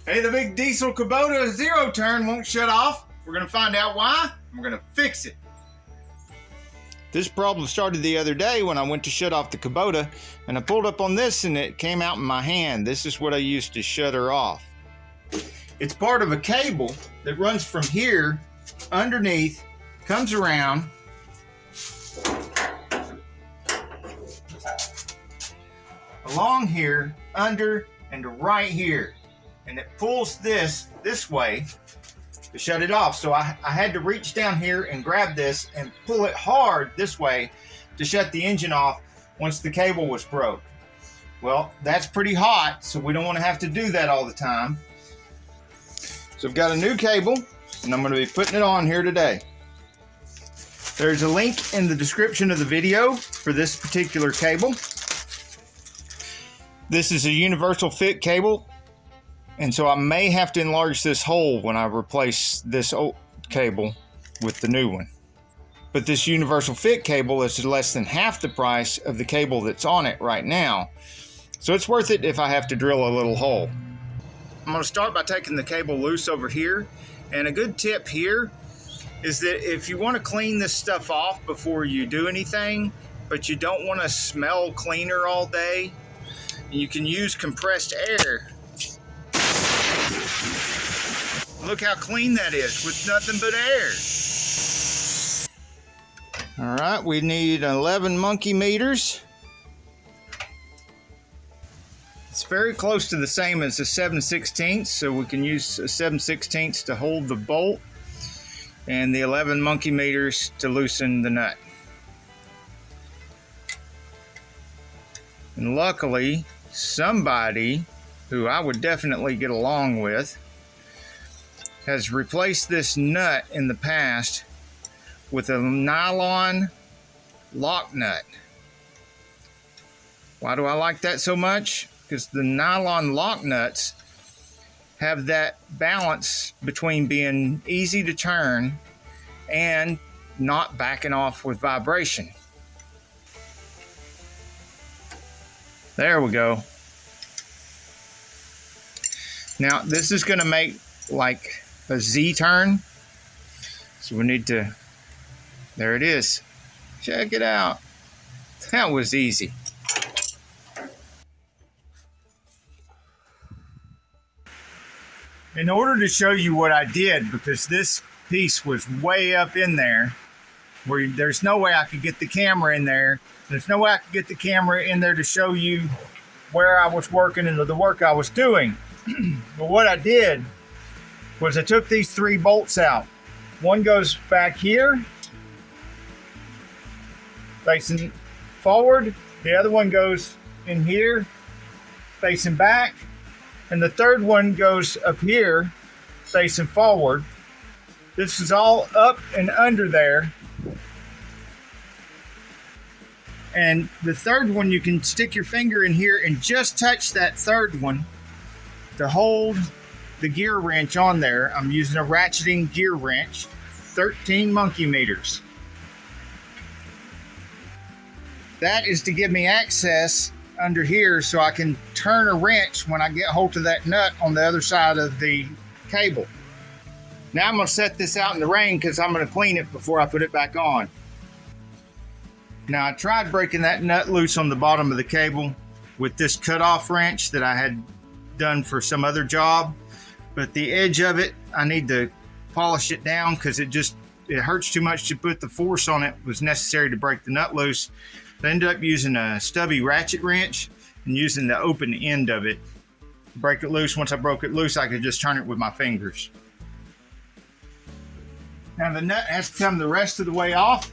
Hey, the big diesel Kubota zero turn won't shut off. We're gonna find out why, and we're gonna fix it. This problem started the other day when I went to shut off the Kubota, and I pulled up on this and it came out in my hand. This is what I used to shut her off. It's part of a cable that runs from here underneath, comes around, along here, under, and to right here. And it pulls this way to shut it off. So I had to reach down here and grab this and pull it hard this way to shut the engine off once the cable was broke. Well, that's pretty hot, so we don't want to have to do that all the time. So I've got a new cable, and I'm going to be putting it on here today. There's a link in the description of the video for this particular cable. This is a universal fit cable, and so I may have to enlarge this hole when I replace this old cable with the new one. But this universal fit cable is less than half the price of the cable that's on it right now. So it's worth it if I have to drill a little hole. I'm going to start by taking the cable loose over here. And a good tip here is that if you want to clean this stuff off before you do anything, but you don't want to smell cleaner all day, you can use compressed air. Look how clean that is with nothing but air. All right, we need 11 monkey meters. It's very close to the same as a 7/16, so we can use a 7/16 to hold the bolt and the 11 monkey meters to loosen the nut. And luckily, somebody who I would definitely get along with has replaced this nut in the past with a nylon lock nut. Why do I like that so much? Because the nylon lock nuts have that balance between being easy to turn and not backing off with vibration. There we go. Now this is going to make like a Z turn, so we need to, there it is. Check it out. That was easy. In order to show you what I did, because this piece was way up in there, where there's no way I could get the camera in there. There's no way I could get the camera in there to show you where I was working and the work I was doing. But what I did was I took these 3 bolts out. One goes back here, facing forward. The other one goes in here, facing back. And the third one goes up here, facing forward. This is all up and under there. And the third one, you can stick your finger in here and just touch that third one to hold the gear wrench on there. I'm using a ratcheting gear wrench, 13 monkey meters. That is to give me access under here so I can turn a wrench when I get hold of that nut on the other side of the cable. Now I'm going to set this out in the rain because I'm going to clean it before I put it back on. Now I tried breaking that nut loose on the bottom of the cable with this cutoff wrench that I had done for some other job, but the edge of it, I need to polish it down because it hurts too much to put the force on it. It was necessary to break the nut loose. I ended up using a stubby ratchet wrench and using the open end of it to break it loose. Once I broke it loose, I could just turn it with my fingers. Now the nut has to come the rest of the way off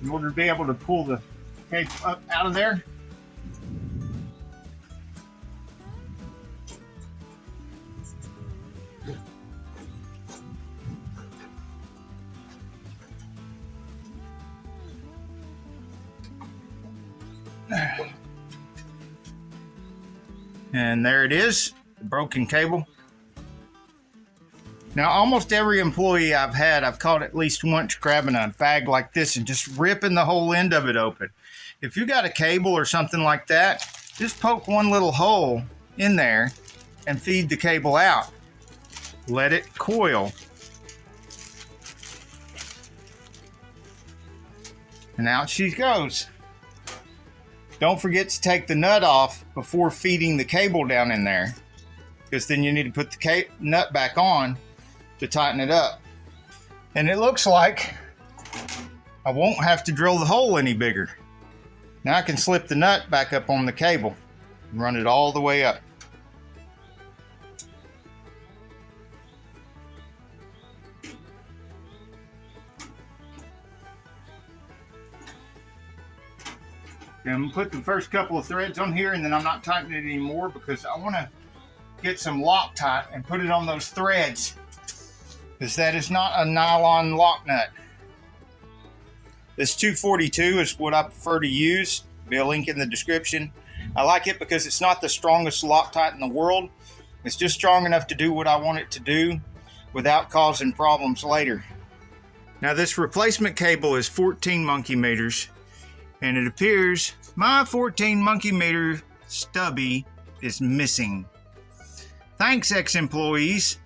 in order to be able to pull the cable up out of there. And there it is, the broken cable. Now, almost every employee I've had, I've caught at least once grabbing a bag like this and just ripping the whole end of it open. If you got a cable or something like that, just poke one little hole in there and feed the cable out. Let it coil. And out she goes. Don't forget to take the nut off before feeding the cable down in there, because then you need to put the nut back on to tighten it up. And it looks like I won't have to drill the hole any bigger. Now I can slip the nut back up on the cable and run it all the way up. And I'm going to put the first couple of threads on here, and then I'm not tightening it anymore because I want to get some Loctite and put it on those threads, because that is not a nylon lock nut. This 242 is what I prefer to use. There'll be a link in the description. I like it because it's not the strongest Loctite in the world. It's just strong enough to do what I want it to do without causing problems later. Now this replacement cable is 14 monkey meters, and it appears my 14 monkey meter stubby is missing. Thanks, ex-employees.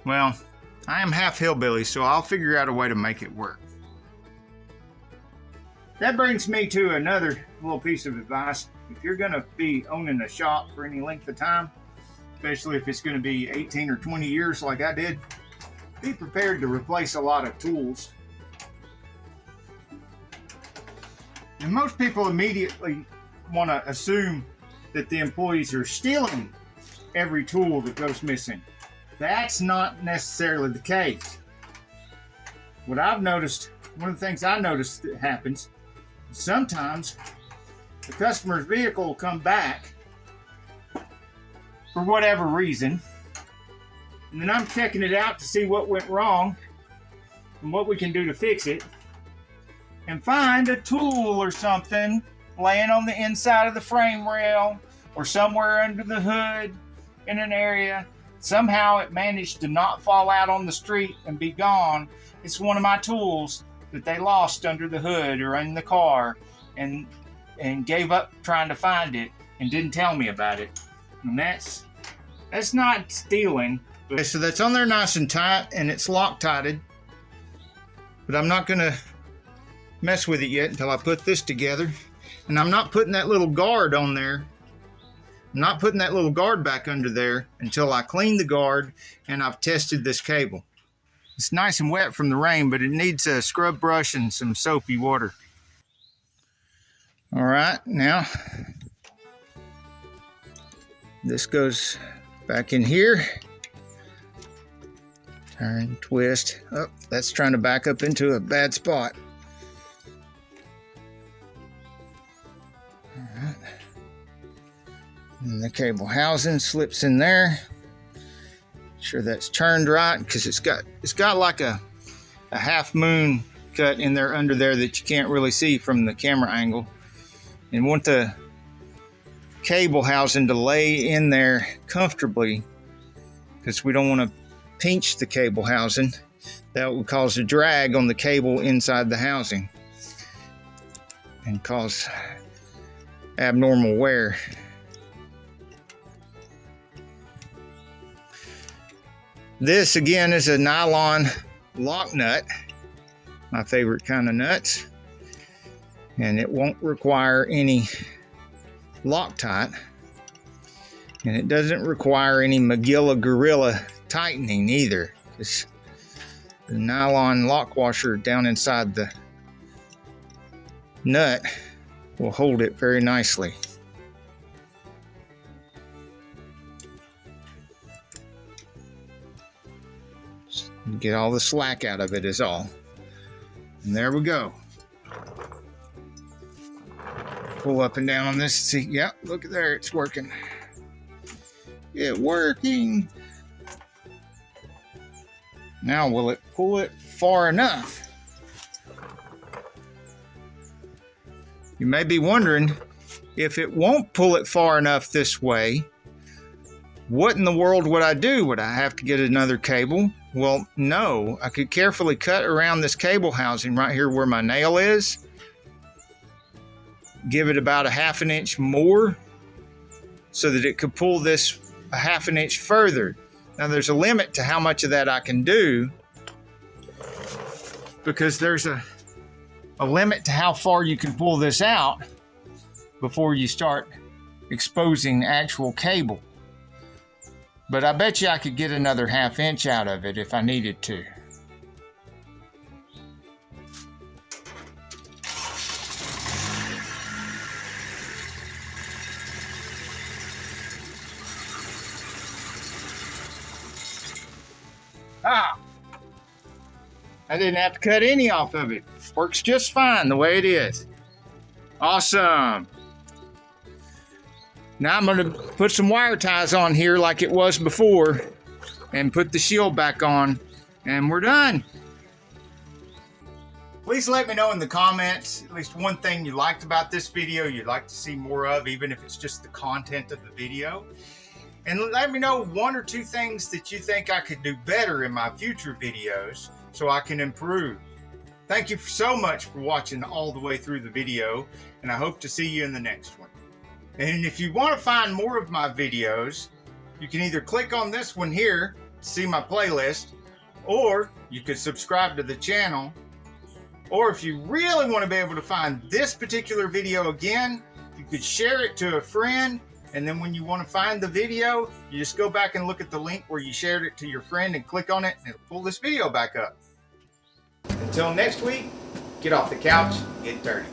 Well, I am half hillbilly, so I'll figure out a way to make it work. That brings me to another little piece of advice. If you're going to be owning a shop for any length of time, especially if it's going to be 18 or 20 years like I did, be prepared to replace a lot of tools. And most people immediately want to assume that the employees are stealing every tool that goes missing. That's not necessarily the case. What I've noticed, one of the things I noticed that happens, sometimes the customer's vehicle will come back for whatever reason, and then I'm checking it out to see what went wrong and what we can do to fix it, and find a tool or something laying on the inside of the frame rail or somewhere under the hood in an area. Somehow it managed to not fall out on the street and be gone. It's one of my tools that they lost under the hood or in the car, and gave up trying to find it and didn't tell me about it. And that's not stealing. Okay, so that's on there nice and tight, and it's Loctited, but I'm not gonna mess with it yet until I put this together. And I'm not putting that little guard on there. I'm not putting that little guard back under there until I clean the guard and I've tested this cable. It's nice and wet from the rain, but it needs a scrub brush and some soapy water. All right, now this goes back in here. Turn, twist. Oh, that's trying to back up into a bad spot. All right. And the cable housing slips in there. Sure that's turned right, because it's got like a half moon cut in there under there that you can't really see from the camera angle. And want the cable housing to lay in there comfortably, because we don't want to pinch the cable housing. That would cause a drag on the cable inside the housing and cause abnormal wear. This again is a nylon lock nut, my favorite kind of nuts, and it won't require any Loctite, and it doesn't require any Magilla Gorilla tightening either, because the nylon lock washer down inside the nut will hold it very nicely. Get all the slack out of it is all. And there we go. Pull up and down on this. See, yep, look at there, it's working. It's working. Now will it pull it far enough? You may be wondering, if it won't pull it far enough this way, what in the world would I do? Would I have to get another cable? Well, no. I could carefully cut around this cable housing right here where my nail is. Give it about a 1/2 inch more so that it could pull this a half an inch further. Now there's a limit to how much of that I can do, because there's a limit to how far you can pull this out before you start exposing actual cable. But I bet you I could get another ½ inch out of it if I needed to. I didn't have to cut any off of it. Works just fine the way it is. Awesome. Now I'm going to put some wire ties on here like it was before and put the shield back on, and we're done. Please let me know in the comments at least one thing you liked about this video you'd like to see more of, even if it's just the content of the video. And let me know 1 or 2 things that you think I could do better in my future videos so I can improve. Thank you so much for watching all the way through the video, and I hope to see you in the next one. And if you want to find more of my videos, you can either click on this one here to see my playlist, or you could subscribe to the channel. Or if you really want to be able to find this particular video again, you could share it to a friend, and then when you want to find the video, you just go back and look at the link where you shared it to your friend and click on it, and it'll pull this video back up. Until next week, get off the couch, get dirty.